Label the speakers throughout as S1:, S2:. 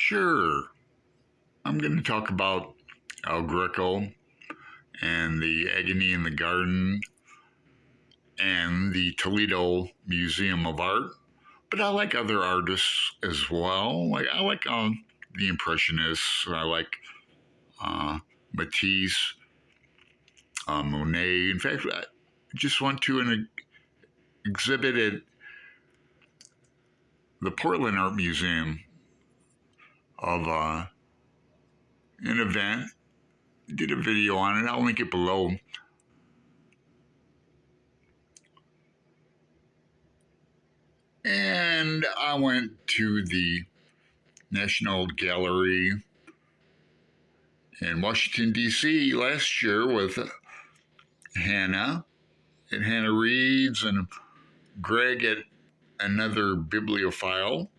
S1: Sure. I'm going to talk about El Greco and the Agony in the Garden and the Toledo Museum of Art. But I like other artists as well. I like the Impressionists. I like Matisse, Monet. In fact, I just went to an exhibit at the Portland Art Museum of an event. Did a video on it. I'll link it below. And I went to the National Gallery in Washington, D.C. last year with Hannah at Hannah Reads and Greg at Another Bibliophile.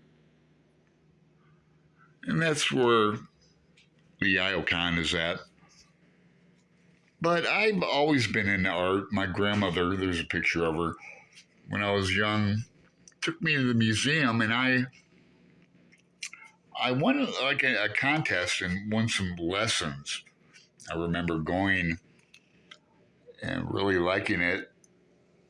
S1: And that's where the Iocon is at. But I've always been into art. My grandmother, there's a picture of her, when I was young, took me to the museum, and I won like a contest and won some lessons. I remember going and really liking it.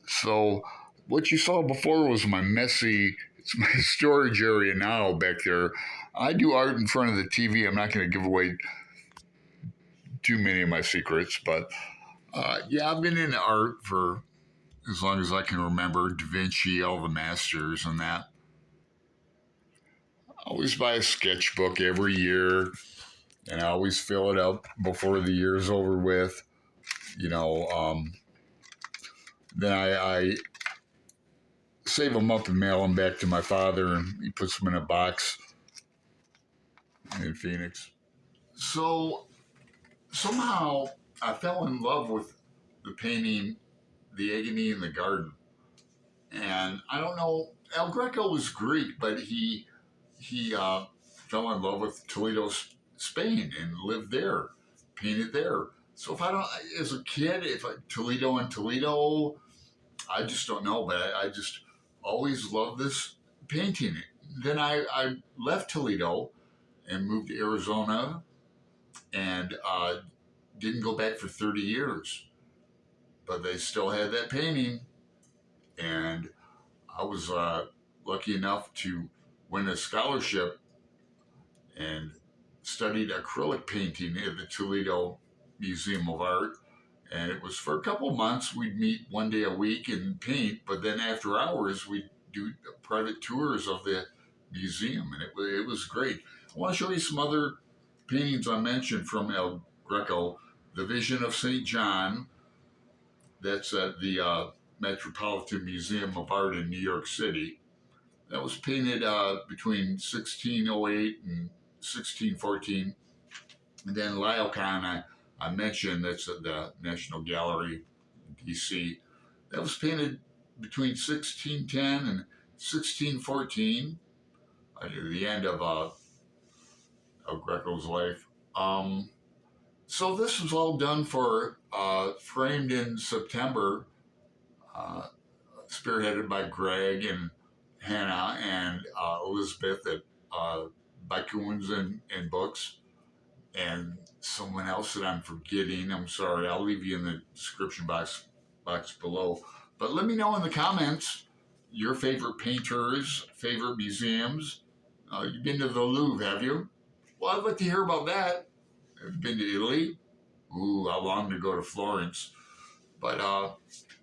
S1: So what you saw before was it's my storage area now back there. I do art in front of the TV. I'm not going to give away too many of my secrets, but yeah, I've been into art for as long as I can remember. Da Vinci, all the masters and that. I always buy a sketchbook every year, and I always fill it up before the year's over with. Then I save them up and mail them back to my father, and he puts them in a box in Phoenix. So somehow I fell in love with the painting The Agony in the Garden. And I don't know, El Greco was Greek, but he fell in love with Toledo, Spain, and lived there, painted there. So as a kid, Toledo and Toledo, I just don't know, but I just always loved this painting. Then I left Toledo and moved to Arizona, and didn't go back for 30 years. But they still had that painting, and I was lucky enough to win a scholarship and studied acrylic painting at the Toledo Museum of Art. And it was for a couple months. We'd meet one day a week and paint, but then after hours, we'd do private tours of the museum, and it was great. I want to show you some other paintings I mentioned from El Greco. The Vision of St. John, that's at the Metropolitan Museum of Art in New York City. That was painted between 1608 and 1614. And then Laocoon, I mentioned, that's at the National Gallery in D.C. That was painted between 1610 and 1614, at the end of Greco's life. So this was all done for framed in September, spearheaded by Greg and Hannah and Elizabeth at Bycoons and Books, and someone else that I'm forgetting. I'm sorry. I'll leave you in the description box below. But let me know in the comments your favorite painters, favorite museums. You've been to the Louvre, have you? Well, I'd like to hear about that. Have you been to Italy? Ooh, I long to go to Florence. But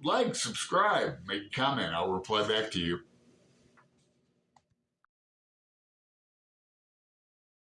S1: like, subscribe, make a comment. I'll reply back to you.